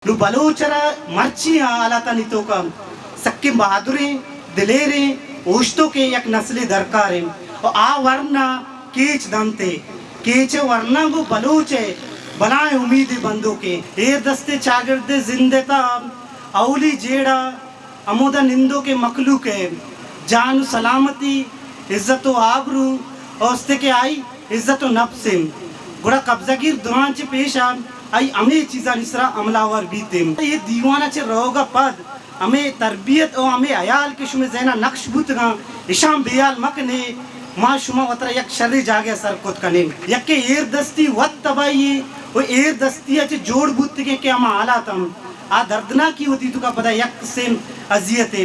నువ్వు బలూచర मर्ची आलाता नहीं तो कम सक्के बहादुरे दिलेरे ओश्तो के एक नस्ली दरकार है और आ वरना केच दमते केच वरना वो बलूचे बनाए उम्मीद बंदों के ए दस्ते चागिर्दे जिंदता औली जेड़ा अमोदा निंदों के मखलूक है जान सलामती इज्जत आबरू और उसते के आई इज्जत नफ्स गुड़ा कब्जागिर दुरान चे पेश आई अमे चीज़ा निसरा अमलावर बीते ये दीवाना चे रोगा पद अमे तरबियत और अमे अयाल के शुमे ज़ैना नक्श बुतगा इशाम बेयाल मकने माँ शुमा वतरा यक शर्री जागे सर कुत कने यके एर दस्ती वत तबाई वो एर दस्ती चे जोड़ बुत के क्या मा आलातम आ दर्दना की होती तो का पता यक सेम अजियते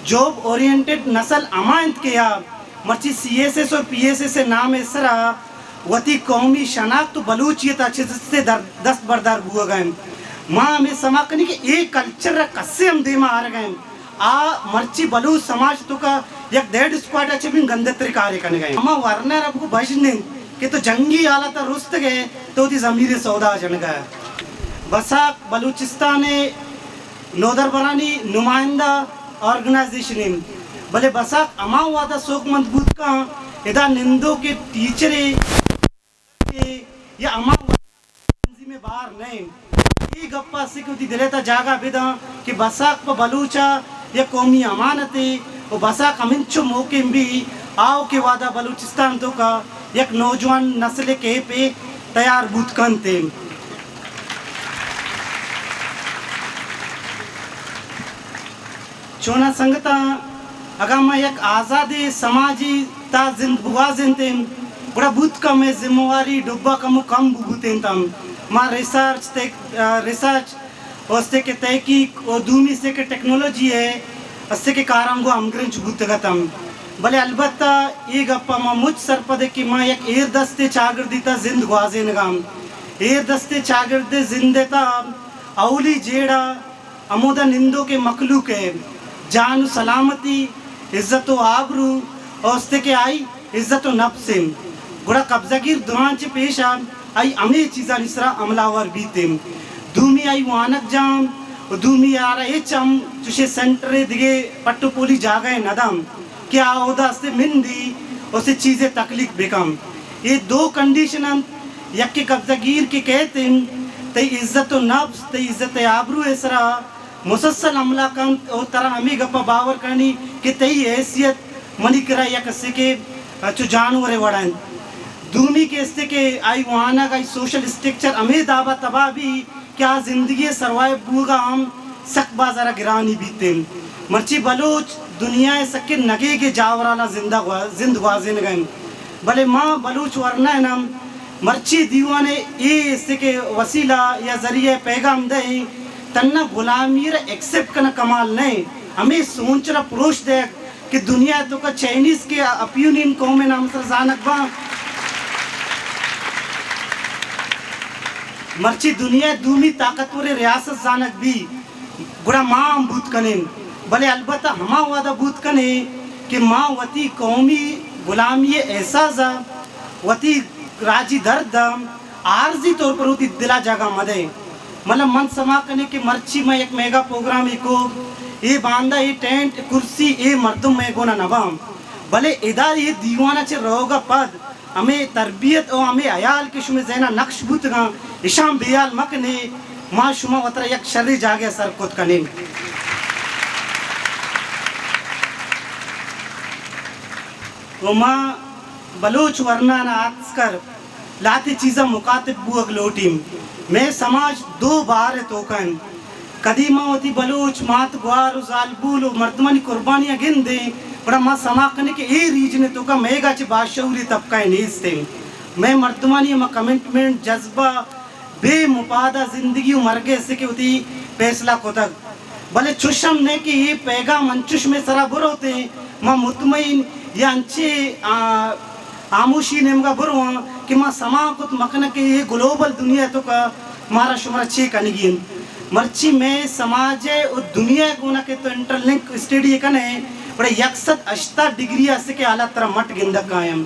जॉब ओरिएंटेड नस्ल अमानत के या मर्ची सीएसएस और पीएसएस से नाम इसरा वती कौमी शनाख्त तो बलूचियत अच्छे से दस्त बरदार हुआ गए माँ हमें समा करने के एक कल्चर कस्से हम दे मार गए आ मर्ची बलूच समाज तो का एक डेढ़ स्क्वाड अच्छे भी गंदे तरीके कार्य करने गए माँ वरना आपको बचने कि तो जंगी हालत रुस्त गए तो ती ज़मीर सौदा जन गया बसाक बलूचिस्तान नोदर बरानी नुमाइंदा ऑर्गेनाइजेशन भले बसाक अमा हुआ था शोक मजबूत का इधर निंदों के टीचरे या अमा में बाहर नहीं ये गप्पा सिक्योरिटी दिलेता जागा बिदा कि बसाक पर बलूचा या कौमी अमानत है वो बसाक अमिंचो मौके भी आओ के वादा बलूचिस्तान तो का एक नौजवान नस्ल के पे तैयार बुतकन थे चोना संगता अगर मैं एक आज़ादी समाजी ता जिंदगी जिंदे बड़ा बुत का मैं जिम्मेवारी डुब्बा कम बुबुतें तम माँ रिसर्च उससे के तहकीक और दूमी से के टेक्नोलॉजी है उससे के कारांगो अमग्रंच बुतगतम भले अलबत्ता ये गप्पा माँ मुझ सर पदे कि माँ एक एर दस्ते चागिर्दी ता जिंदगी आज़े नगाम एर दस्ते चागिर्दे जिंदेता औली जेड़ा अमोदा निंदों के मखलूक है जान सलामती इज्जत आबरू और उसते के आई इज्जत नफ्स गुड़ा कब्जागिर दुरान चे पेश आई अमे चीज़ा निसरा अमलावर बीते दूमी आई वानक जाम और दूमी आ रहा है चम चुशे सेंटर दिगे पट्टो पोली जागा है नदम क्या होदा से मिंदी उसे चीज़ें तकलीफ बेकम ये दो कंडीशन हम यक्के कब्जागिर के कहते ते इज्जत नफ्स ते इज्जत आबरू ऐसरा मुसलसल अमला कम और तरह हमें गप्पा बावर करनी कि तई हैसियत मनी करा या कसे के जो जानवर वड़न दूमी के इससे के आई वहाना का सोशल स्ट्रक्चर हमें दावा तबा भी क्या जिंदगी सरवाइव बुगा हम सक बाजारा गिरानी बीते मर्ची बलोच दुनिया सके नगे के जावराला जिंदगी गए भले माँ बलूच वरना है नाम मर्ची दीवाने ये इससे के वसीला या जरिए पैगाम दे तन्ना गुलामीर एक्सेप्ट करना कमाल नहीं हमें सोच रहा पुरुष दे कि दुनिया तो का चाइनीज के अपियूनियन कौम नाम सर जानक बा मर्ची दुनिया दूमी ताकतवर रियासत जानक भी गुड़ा माँ बूत कने भले अलबत्ता हमा वादा बूत कने कि माँ वती कौमी गुलामी एहसास वती राजी दर्द आर्जी तौर पर होती दिला जगह मदे मतलब मन समा करने के मर्ची में एक मेगा प्रोग्राम को ये बांधा ये टेंट कुर्सी ये मर्दों में गोना नवाम भले इधर ये दीवाना चे रोगा पद हमें तरबियत और हमें अयाल के शुमे ज़ैना नक्श बुतगा इशाम बेयाल मकने माँ शुमा वतरा यक शर्री जागे सर कुत कने वो माँ बलूच वरना ना आजकर लाती चीज़ा मुकातिब बुअग लोटीम मैं समाज दो बार तोकन कदीमा होती बलूच मात ग्वार जालबूल मर्दमानी कुर्बानियाँ गिन दे बड़ा माँ समा करने के ए रीजन तो का मेगा च बादशाहूरी तबका नीज थे मैं मर्दमानी माँ कमिटमेंट जज्बा बेमुपादा जिंदगी मरगे से के होती फैसला को तक भले चुशम ने कि ये पैगाम अंचुश में सरा बुर होते माँ मुतमईन या अंचे आमोशी नेमगा बुरवा कि माँ समा कुछ मकन के ये ग्लोबल दुनिया तो का मारा शुमारा छे कनिगिन मर्ची में समाज और दुनिया को ना के तो इंटरलिंक स्टडी कने बड़े यकसत 80 डिग्री से के आला तरह मट गिंदा कायम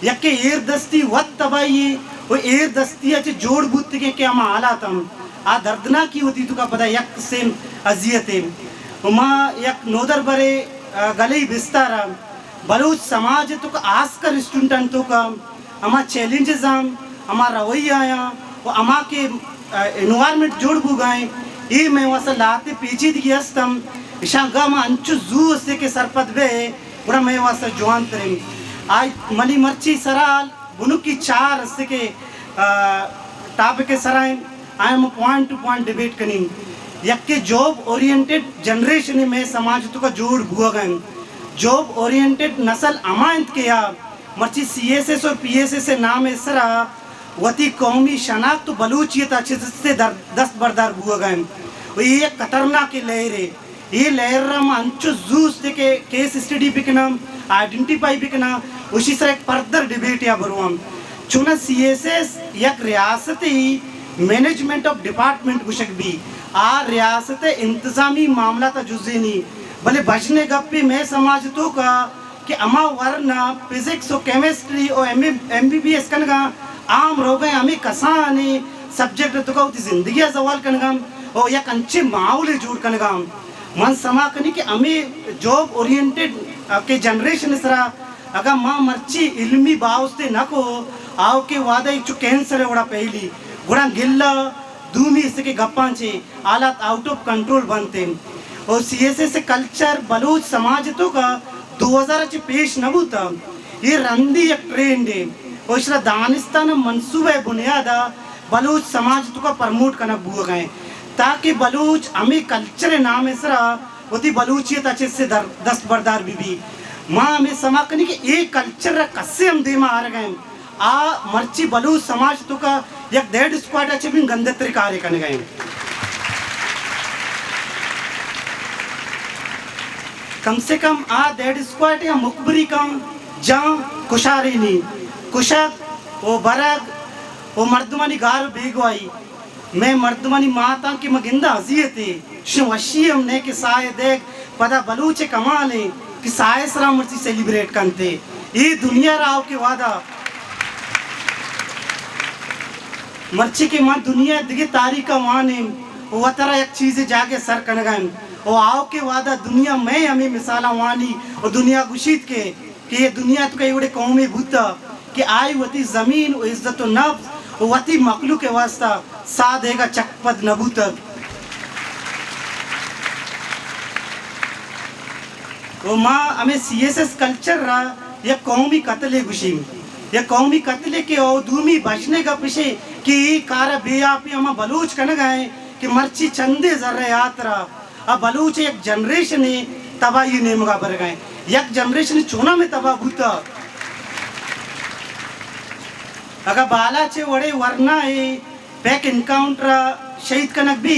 यके एर दस्ती वत तबाई वो एर दस्ती अच्छे जोड़ बुत के क्या मा आला तम आ दर्दनाक की होती तो का पता यक सेम अजियत है उमा यक नोदर बरे गले विस्तारा बलूच समाज तो का आस्कर स्टूडेंट तो का अमा चैलेंजेस हम अमा रवैया आया वो अमा के एनवायरमेंट जोड़ बुगाए ये मैं वैसा लाते पेचीदगी हस्तम इशागा मा अंचु जू से के सरपद बे बड़ा मैं वैसा जवान तरें आज मनी मर्ची सराल बुनु की चार से के टॉपिक के सराय I am point to point debate कनी यक्के जॉब ओरिएंटेड जनरेशन में समाज तो का जोड़ हुआ गए जॉब ओरिएंटेड नस्ल अमायंत के या मर्ची सीएसएस और पीएसएस से नाम है सरा वती कौमी शनाख्त तो बलूचियत अच्छे से दस्त बरदार हुआ गए वो ये खतरनाक की लहर है ये लहर हम अंचु जूस के केस स्टडी बिकना आइडेंटिफाई बिकना उसी तरह एक फर्दर डिबेट या बरुआम चुना सीएसएस यक रियासती मैनेजमेंट ऑफ डिपार्टमेंट कुछ भी आ रियासत इंतजामी मामला था जुज़े नहीं भले बचने गप्पे में समाज तो का कि अमा वरना फिजिक्स और केमिस्ट्री और एमबीबीएस कनगा आम रोग हमें कसाने सब्जेक्ट तो का जिंदगी सवाल कनगा और या कंचे माहौल जोड़ कनगा मन समा कनी कि हमें जॉब ओरिएंटेड के जनरेशन सरा अगर माँ मर्ची इल्मी बावस्ते न को आओ के वादा एक चु कैंसर है उड़ा पहली गुड़ा गिल्ला दूमी इसके गप्पांचे आलात आउट ऑफ कंट्रोल बनते और सीएसएस से कल्चर बलूच समाज तो का 2000 चे पेश न होता ये रंदी एक ट्रेंड है और इसरा दानिस्तान मंसूबे बुनियादा बलूच समाज तो का प्रमोट करना बुआ गए ताकि बलूच हमें कल्चर नाम इसरा होती बलूचियत अच्छे से दस्त बरदार भी माँ हमें समा करने के एक कल्चर कस्से हम दे मार गए आ मर्ची बलूच समाज तो का एक डेढ़ स्क्वाड अच्छे भी गंदे तरीके कार्य करने गए कम से कम आ डेढ़ स्क्वाड या मुकबरी कम जहाँ कुशारी नहीं कुशक वो बरग वो मर्दमानी गार बेगवाई मैं मर्दमानी माता की मगिंदा हसीयत है शु वशी हमने के साए देख पता बलूचे कमाल है कि साए सरा मर्ची सेलिब्रेट करते ये दुनिया राव के वादा मर्ची के मां दुनिया दिखे तारीख का वाने वो तरह एक चीज़ें जाके सर कन गए वो आओ के वादा दुनिया में हमें मिसाला वानी और दुनिया गुशीत के कि ये दुनिया तो कई बड़े कौमी भूता कि आई वती जमीन वो इज्जत तो नफ्स वो वती मखलू के वास्ता साधेगा चकपद नबूतक वो माँ हमें सीएसएस कल्चर रहा या कौमी कत्ले गुशी या कौमी कत्ले के और दूमी बचने का पीछे कि कारा बेआपी हम बलूच कन गए कि मर्ची चंदे जर्रे यात्रा अब बलूच एक जनरेशन है तबाही ने मुगा बर गए एक जनरेशन चुना में तबाह भूता अगर बाला चे वड़े वरना है पैक इनकाउंटर शहीद कनक भी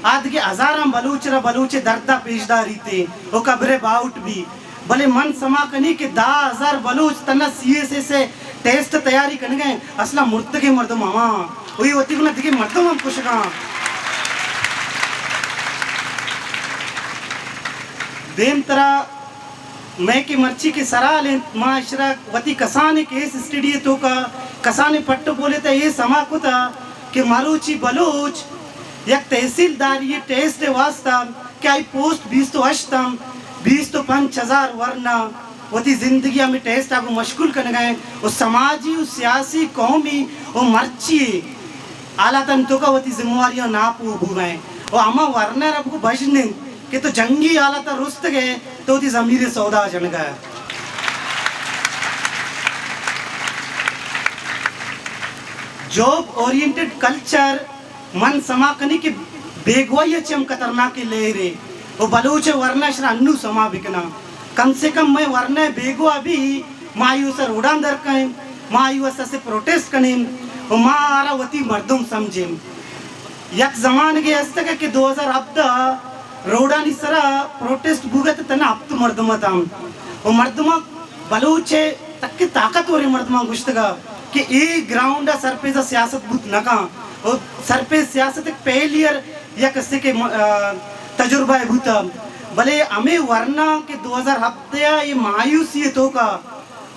आज के हजारां बलूचे दर्दा पेशदारी थे वो कब्रे बाउट भी भले मन समा कनी के 10,000 बलूच तना सीएसए से टेस्ट तैयारी करने गए असला मुर्द के मर्द मामा वही होती को ना दिखे मर्दों हम कुछ कहाँ देम तरह मैं की मर्ची के सराह ले माँ इशरा वती कसाने केस स्टडी तो का कसाने पट्टो बोले था ये समा को था कि मारूची बलूच एक तहसीलदार ये टेस्ट वास्ता क्या पोस्ट 20 तो अष्टम 20 तो 5,000 वरना वती जिंदगी हमें टेस्ट आपको मशगूल करने गए और समाजी और सियासी कौमी और मर्ची आला तंतों का वती जिम्मेवारियां ना पूछ गए और अमा वरना आपको बचने कि तो जंगी आला था रुस्त गए तो वती जमीर सौदा जन गया जॉब ओरिएंटेड कल्चर मन समा कनी के बेगवाई चम खतरनाक ले रे वो बलूच वरना श्रा अन्नू समा बिकना कम से कम मैं वरना बेगवा भी मायूस उड़ान दर कहें मायूस से प्रोटेस्ट करें और माँ आरा वती मर्दुम समझे यक जमान के हस्तक के 2000 अब्दा रोडानी सरा प्रोटेस्ट भूगत तना अब तो मर्दमा था वो मर्दमा बलूचे तक की ताकत हो रही मर्दमा गुश्तगा कि एक ग्राउंड सर पे सियासत बुत नका और सर पे सियासत एक फेलियर या किसी के तजुर्बा है भूता भले हमें वरना के 2000 हफ्ते ये मायूसी तो का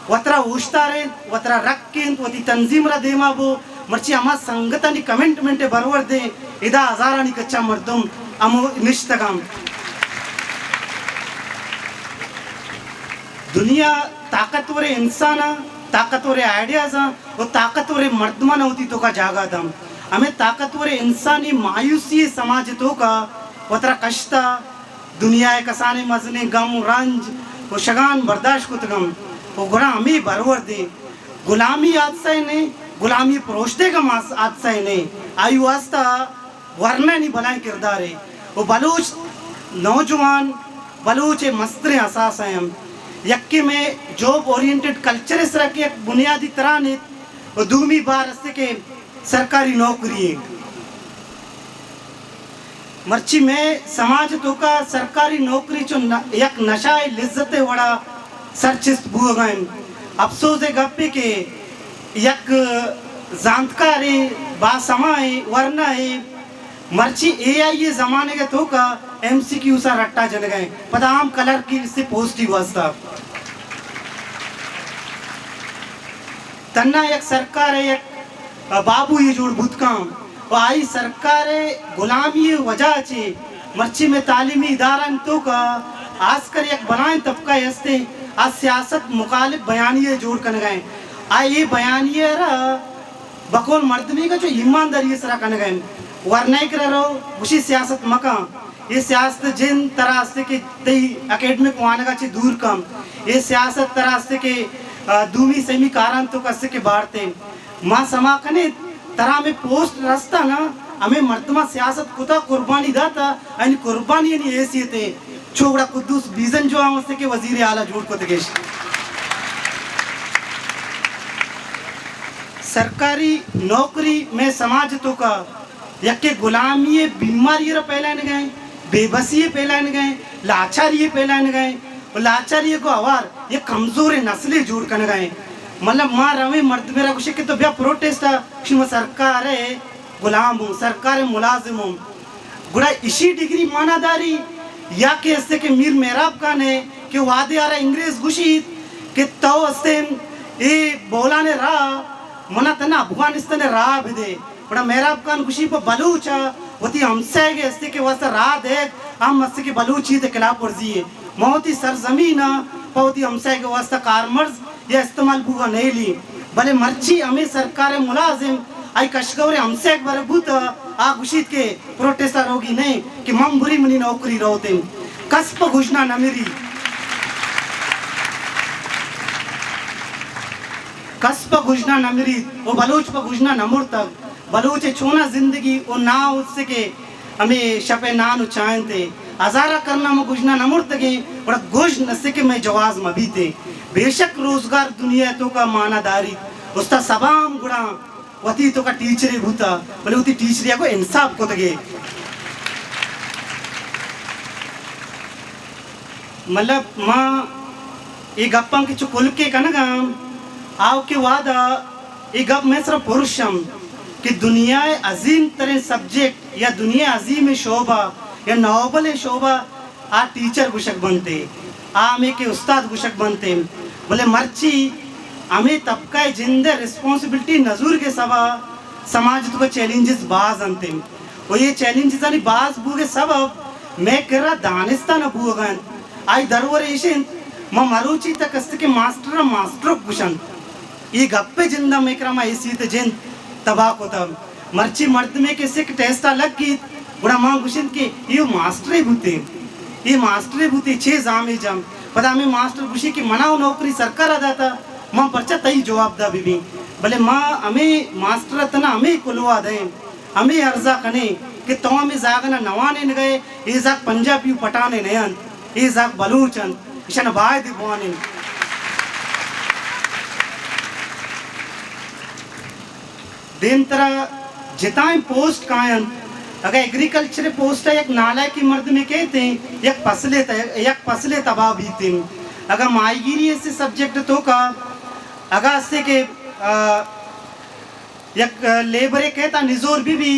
वतरा उश्ता रहे वतरा रख के वती तंजीम रा देमा वो मर्ची आम्हा संगतानी कमेंटमेंट बरोबर दे इदा हजारांनी कच्चा मर्दम अमो निश्तगाम दुनिया ताकतवर इंसान ताकतवर आयडियाज वो ताकतवर मर्दमान होती तो का जागा दम हमें ताकतवर इंसानी मायूसी समाज तो का वतरा कष्टा दुनिया कसाने मजने गम रंज वो शगान बर्दाश्त कुत गम वो गुना हमें बरोबर दे गुलामी आदसा ने गुलामी परोसते का मास आदसा ने आयु वास्ता वरना नहीं बनाए किरदार है वो बलूच नौजवान बलूच मस्तरे असास हैं हम यक्के में जॉब ओरिएंटेड कल्चर इस तरह की एक बुनियादी तरह ने वो दूमी बार अस्ते के सरकारी नौकरी है मर्ची में समाज तो का सरकारी नौकरी चो एक नशा लिज्जत वड़ा सरचिस्त बुआ गए अफसोस है गप्पे के एक जानकार है बासमा है वरना है मर्ची एआई ये जमाने के तो का एमसीक्यू सा रट्टा जन गए पदाम कलर की इससे पॉजिटिव वास्ता तन्ना एक सरकार है एक बाबू ये जोड़ भूतकाम वो आई सरकार गुलामी वजह चे मर्ची में तालीमी इदारा तो का आज कर एक बनाए तबका हस्ते आज सियासत मुखालिफ बयानिए जोड़ कर गए आ ये बयानिए बकौल मर्दमी का जो ईमानदारी सरा कर गए वरना कर रहो उसी सियासत मका ये सियासत जिन तरह से के तई एकेडमिक वाने का चे दूर कम ये सियासत तरह से के दूमी सेमी कारण तो कससे के बाढ़ते माँ समा कने तरह में पोस्ट रास्ता ना हमें मर्दमा सियासत कुता कुर्बानी दाता यानी कुर्बानी नहीं ऐसी थे छोड़ा कुद्दूस बीजन जो आमसे के वजीर आला जोड़ को तकेश सरकारी नौकरी में समाज तो का यके गुलामी बीमारी फैलाने गए बेबसी फैलाने गए लाचारी फैलाने गए और लाचारी को आवार ये कमजोर नस्लें जोड़ कर गए मतलब माँ रवे मर्द मेरा कुछ के तो भैया प्रोटेस्ट है सरकार है गुलाम हूँ सरकार मुलाजिम हूँ गुड़ा इसी डिग्री मानादारी या के हस्ते के मीर मेहराब खान है कि वादे आ रहा इंग्रेज घुशी के तो हस्ते ये बोला ने रहा मना तना अफगानिस्तान ने रहा भी दे बड़ा मेहराब खान घुशी पर बलूचा होती हमसे के हस्ते के वास्ते रहा देख हम हस्ते के बलूची थे खिलाफ वर्जी है मोती सरजमीन पौती हमसे के वास्ते कारमर्ज या इस्तेमाल बुआ नहीं ली भले मर्ची हमें सरकार मुलाजिम आई कशगौरे हमसे एक बार भूत आ गुशीत के प्रोटेस्टर होगी नहीं कि मम बुरी मनी नौकरी रोते कस्प घोषणा न मेरी कस्प घोषणा न मेरी वो बलूच पर घोषणा न मुड़ तक बलूच छोना जिंदगी वो ना उससे के हमें शपे नान चाहें थे हजारा करना में घोषणा न मुड़ तके बड़ा घोष न से के मैं जवाज में भी थे बेशक रोजगार दुनिया तो का मानादारी उसका सबाम गुणा वती तो का टीचरे भूता बोले उती टीचरिया को इंसाफ को तगे मतलब माँ ये गप्पा के चुकुल के कनगा आओ के वादा ये गप में सिर्फ पुरुषम कि दुनिया अजीम तरह सब्जेक्ट या दुनिया अजीम शोभा या नोबल शोभा आ टीचर गुशक बनते आ हमें के उस्ताद गुशक बनते बोले मर्ची हमें तबका जिंदे रिस्पॉन्सिबिलिटी नजूर के सवा समाज तो चैलेंजेस बाज अंते वो ये चैलेंजेस आनी बाज बूगे सबब मैं कर रहा दानिस्तान अबू अगन आई दरवर एशियन मां मरुची तक अस्त के मास्टर कुशन ये गप्पे जिंदा में करा मां इसी ते जिन तबाह को तब मर्ची मर्द में के सिक टेस्टा लग की बड़ा मां कुशन के ये मास्टर भूते 6 जामे जम पता में मास्टर खुशी की मनाओ नौकरी सरकार अदा था मां पर्चा तई जवाब दा बीबी भले मां हमें मास्टर तना हमें कुलवा दे हमें अर्जा कने कि तो में जागना नवाने न गए ये जाग पंजाबी पटाने नयन ये जाग बलूचन ईशन बाय दिवाने दिन तरह जिताएं पोस्ट कायन अगर एग्रीकल्चर पोस्ट है एक नाला की मर्द में कहते हैं एक फसले तबाह भी थे अगर माईगिरी ऐसे सब्जेक्ट तो का अगर से के एक लेबर कहता निजोर भी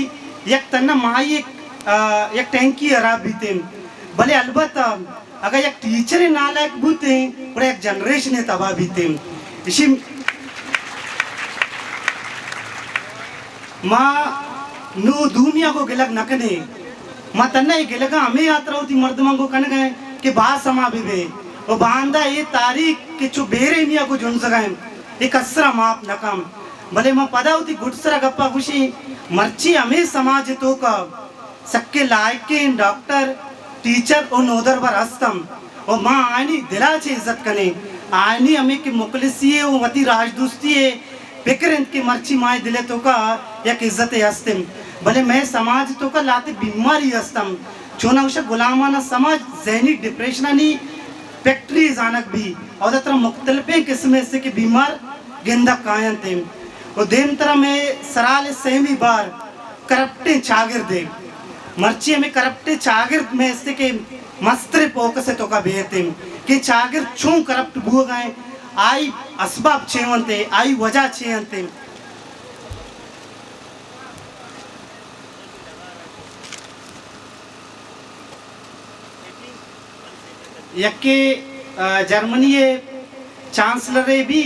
एक तना माई एक टैंकी अराब भी थे भले अलबत्ता अगर एक टीचर नालायक बूते और एक जनरेशन तबाह भी थे इसी माँ नु दुनिया को गिलक नकने माँ तन्ना ही गिलका हमें यात्रा होती मर्दमा को कन गए कि बात समा भी वो बांधा ये तारीख के चु बेरे मिया को जुन सगाए एक असरा माप नकम भले माँ पदा होती गुटसरा गप्पा खुशी मर्ची हमें समाज तो का सक्के लायक के डॉक्टर टीचर और नोदर पर हस्तम और माँ आनी दिला चे इज्जत कने आनी हमें के मुखलिसी है वो वती राजदूस्ती है बेकरंत की मर्ची माए दिले तो का एक इज्जत हस्तम भले मैं समाज तो का लाते बीमारी हस्तम चोना उसे गुलामाना समाज जहनी डिप्रेशन नहीं फैक्ट्री जानक भी और तरह मुख्तलिफे किस्म से के बीमार गेंदा कायन थे और देम तरह में सराल सहमी बार करप्टे चागिर दे मर्ची में करप्टे चागिर में से के मस्त्र पोक से तो का बेहते कि चागिर चूं करप्ट बुआ गए आई असबाब छेवंते आई वजह छेवंते यके जर्मनी चांसलर भी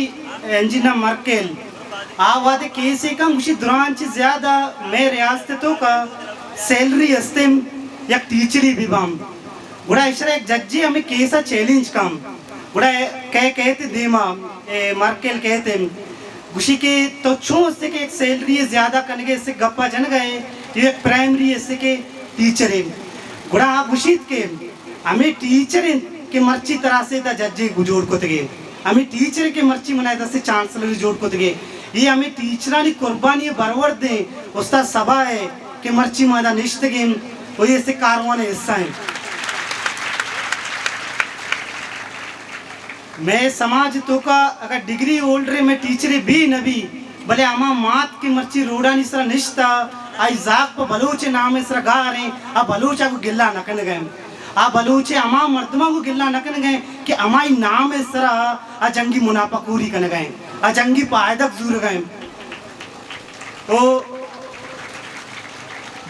एंजिना मर्केल आवादे केसे कम उसी दौरान ची ज्यादा मैं रियासतों का सैलरी अस्तेम यक टीचरी भी बाम गुड़ा इशरा एक जज्जी हमें केसा चैलेंज कम गुड़ा कहते देमा मर्केल कहते गुशी के तो छो से के एक सैलरी ज्यादा करने के इससे गप्पा जन गए ये एक प्राइमरी इससे के टीचर है गुड़ा गुशीत के हमें टीचर के मर्ची तरह से ता जज्जे जोड़ को तगे हमें टीचर के मर्ची मनाए दस से चांसलर जोड़ को तगे ये हमें टीचरानी कुर्बानी बरवर दे उसका सभा है कि मर्ची मादा निश्चित गेम वो ये से कारवाने हिस्सा है मैं समाज तो का अगर डिग्री होल्डर में टीचर भी नबी भले अमा मात की मर्ची रोड़ा निसरा निश्ता आई जाक पर बलूचे नाम इसरा गा रहे अब बलूचा को गिल्ला नकन गए आ बलूचे अमा मर्दमा को गिल्ला नकन गए कि अमाई नाम इसरा आ जंगी मुनाफा पूरी कन गए आ जंगी पायदक जूर गए तो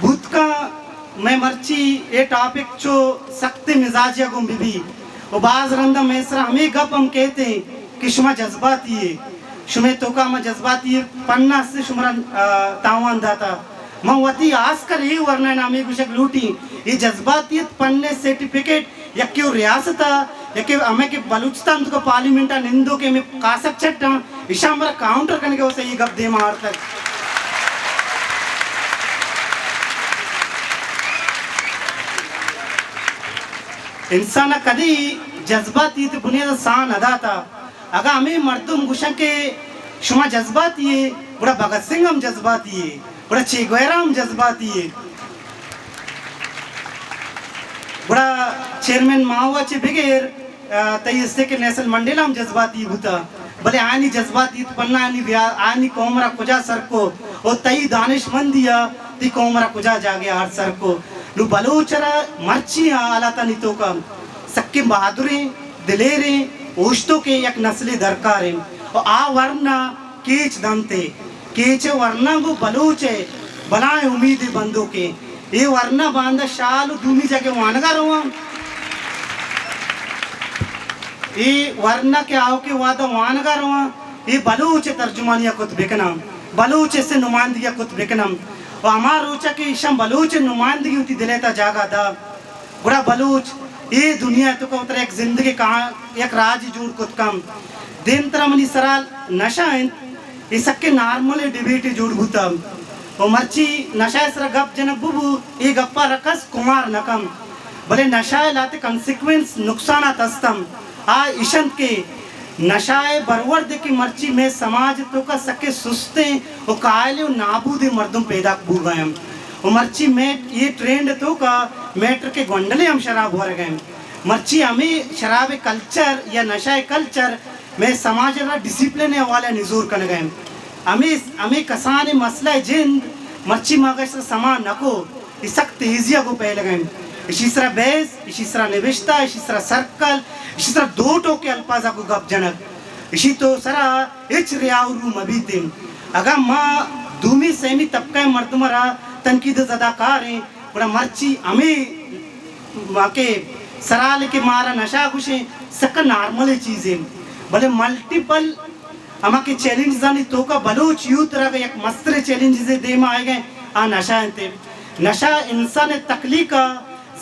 भूत का मैं मर्ची ये टॉपिक जो सख्त मिजाजिया को भी वो बाज रंदा मैसरा हमें गप हम कहते हैं कि शुमा जज्बाती है शुमे तो का मैं जज्बाती है पन्ना से शुमरा तावान दाता मैं वती आस कर ये वरना नामे कुछ लूटी ये जज्बाती पन्ने सर्टिफिकेट या क्यों रियासत या कि हमें के बलूचिस्तान तो पार्लियामेंट निंदो के में कासक चट्टा ईशा हमारा काउंटर करने के वैसे ये गप दे मार तक इंसान कदी जज्बाती तो बुनियाद सान अदा था अगर हमें मर्दुम गुशा के शुमा जज्बाती है बड़ा भगत सिंह हम जज्बाती है बड़ा चे गुवेरा हम जज्बाती है बड़ा चेयरमैन माओवा चे बिगेर तई इससे के नेशनल मंडेला हम जज्बाती होता भले आनी जज्बाती तो पन्ना आनी कोमरा कुजा सर को और तई दानिशमंदिया ती कोमरा कुजा जागे हर सर को नु बलूचरा मर्चियां आलाता नितो का सक्के बहादुरे दिलेरे ओश्तो के एक नस्ली दरकार है और आ वरना केच दंते केच वरना को बलूचे बनाए उम्मीद बंदों के ये वरना बांधा शाल दूनी जगह वानगा रहा ये वरना के आओ के वादा वानगा रहा ये बलूचे तर्जुमानिया कुछ बेकना बलूचे से नुमाइंदगिया कुछ बेकना और हमार रोचा के ईशम बलूच नुमाइंदगी होती दिलेता जागा था बुरा बलूच ये दुनिया तो का उतर एक जिंदगी कहाँ एक राज जुड़ कुछ कम दिन तरह मनी सराल नशा है ये सबके नॉर्मल डिबेट जुड़ होता और मर्ची नशा सरा गप जनक बुबू ये गप्पा रखस कुमार नकम भले नशा लाते कंसिक्वेंस नुकसान तस्तम आ ईशंत के नशाए बरवर दे की मर्ची में समाज तो का सके सुस्ते और कायले नाबूदे मर्दों पैदा बू गए हम और मर्ची में ये ट्रेंड तो का मेटर के गोंडले हम शराब हो गए मर्ची हमें शराब कल्चर या नशाए कल्चर में समाज का डिसिप्लिन वाला निजूर कर गए हमें हमें कसाने मसला जिंद मर्ची मगज समान नको इस सख्त तेजिया को पहले गए इसी तरह बेस इसी तरह निविष्टा इसी तरह सर्कल इसी तरह दो टोके अल्फाजा को गप जनक इसी तो सरा इच रियाउरू मबीतिम अगर माँ दूमी सेमी तबका मर्दमरा तनकीद ज़दाकार हैं बड़ा मर्ची हमें माँ के सराल के मारा नशा खुशे सका नॉर्मल चीज़ें भले मल्टीपल अमा के चैलेंज जानी तो का बलूच यूथ रहा एक मस्तर चैलेंज से दे में आए गए आ नशा इंते नशा इंसान तकली का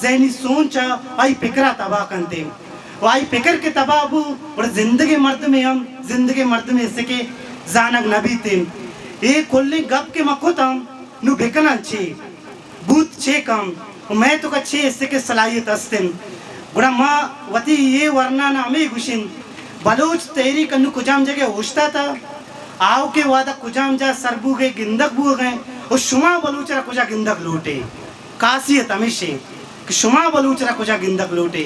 जहनी सोच आई फिक्रा तबाह करते आई फिक्र के तबाह बू और जिंदगी मर्द में हम जिंदगी मर्द में इसके जानक नबी थे ये कोल्ले गप के मखोतम नु बेकना छे बूत छे कम मैं तो का छे इसके सलाहियत अस्तिन गुड़ा माँ वती ये वरना ना हमें गुशिन बलोच तेरी कन्नु कुजाम जगह होशता था आओ के वादा कुजाम जा सरबू गए गिंदक बू गए और शुमा बलूचरा कुजा गिंदक लूटे कासियत हमेशा कि शुमा बलूचरा कुजा गिंदक लूटे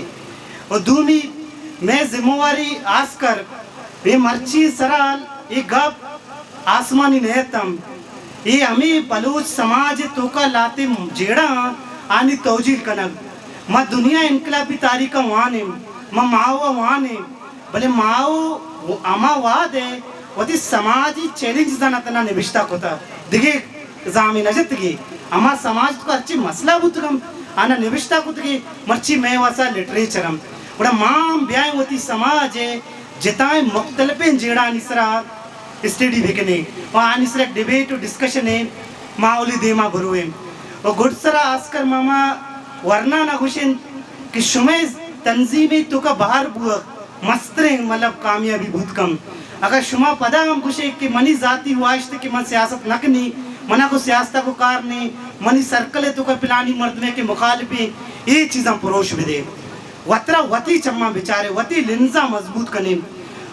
और दूमी मैं जिम्मेवारी आसकर ये मर्ची सराल ये गप आसमानी नहतम ये हमें बलूच समाज तो का लाते जेड़ा आनी तोजील कनक माँ दुनिया इनकलाबी तारीख वाने माँ माओ वाने भले माओ वो अमा वाद है वती समाजी चैलेंज जाना तना निविष्टा कोता दिखे जामी नजत की अमा समाज तो अच्छी मसला बुतरम आना निविष्टा कुत की मर्ची मैं वासा लिटरेचरम बड़ा मां ब्याह वती समाज है जिताए मुख्तलिफ जेड़ा निसरा स्टडी बिकने वहाँ निसरा डिबेट और डिस्कशन है माउली देमा बरुए और गुड़सरा आस्कर मामा वरना ना खुशिन कि शुमे तंजीमी तो का बाहर बुआ मस्तरे मतलब कामयाबी बहुत कम अगर शुमा पदा हम खुशे कि मनी जाती वाश्ते कि मन सियासत नकनी मना को सियासत को कार नहीं मनी सर्कल तो का पिलानी मर्द में के मुखालिफे ये चीज़ां पुरोश भी दे वतरा वती चम्मा बेचारे वती लिंजा मजबूत कने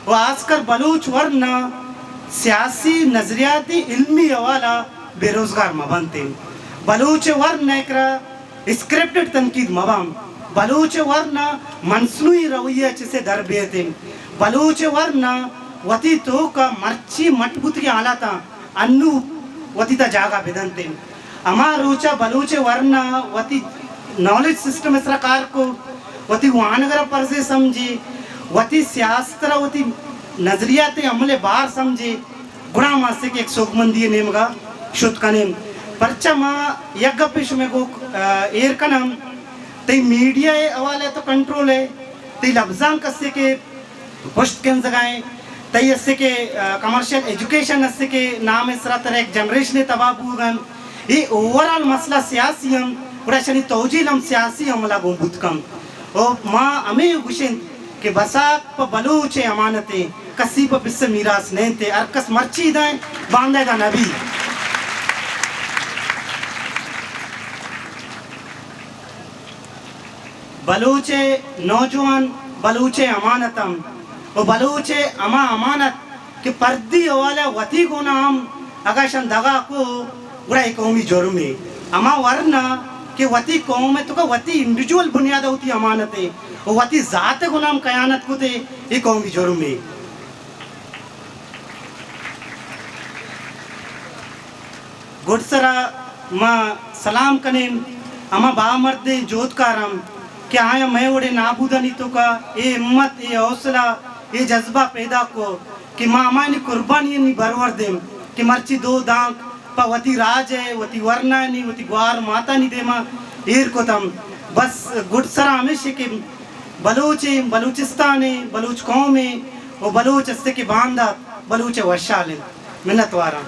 वो आजकल बलूच वरना सियासी नजरियाती इल्मी हवाला बेरोजगार मबनते बलूच वरना एकरा स्क्रिप्टेड तनकीद मबाम बलूच वरना मनसनुई रवैया जिसे दर बेते बलूच वरना वती तो का मर्ची मटबूत की आलाता अन्नू वती ता जागा बेदनते अमा रोचा बलूच वरना वती नॉलेज सिस्टम सरकार को वती वानगरा पर से समझे वती सियासत वती नजरियाते अमले बार समझे गुणा मासे के एक सोकमंदी नेमगा शुद्ध कनेम परचा मा यज्ञपिश में को एर कनम ते मीडिया है अवाले तो कंट्रोल है ते लफ्जान कस्से के पोस्ट के जगह ते इससे के कमर्शियल एजुकेशन इससे के नाम इस तरह एक जनरेशन तबाह बुगन ये ओवरऑल मसला सियासी हम पूरा शनि तौजील हम सियासी हमला गुंबुत कम ओ माँ हमें गुशिन के बसाक प बलूचे अमानते कसी प बिस्से मीरास नहीं थे अरकस मर्ची दाएं बांधेगा नबी बलूचे नौजवान बलूचे अमानतम वो बलूचे अमा अमानत के पर्दी वाले वती को नाम अगशन दगा को उड़ा एक कौमी जोर में अमा वरना के वती कौम में तो का वती इंडिविजुअल बुनियाद होती अमानत है वो वती जात को नाम कयानत को ते एक कौमी जोर में गुड़सरा माँ सलाम कने अमा बामर्दे जोतकारम क्या आया मैं उड़े नाबूदानी तो का ये हिम्मत ये हौसला ये जज्बा पैदा को कि माँ अमानी कुर्बानी नहीं बरवर देम कि मर्ची दो दांग पा वती राज है वती वरना नहीं वती ग्वार माता नहीं दे माँ ईर को तम बस गुड़सरा हमेशा के बलूचे बलूचिस्तान है बलूच कौम है वो बलूच अस्ते के बांधा बलूचे वर्षाल है मिन्नत वारा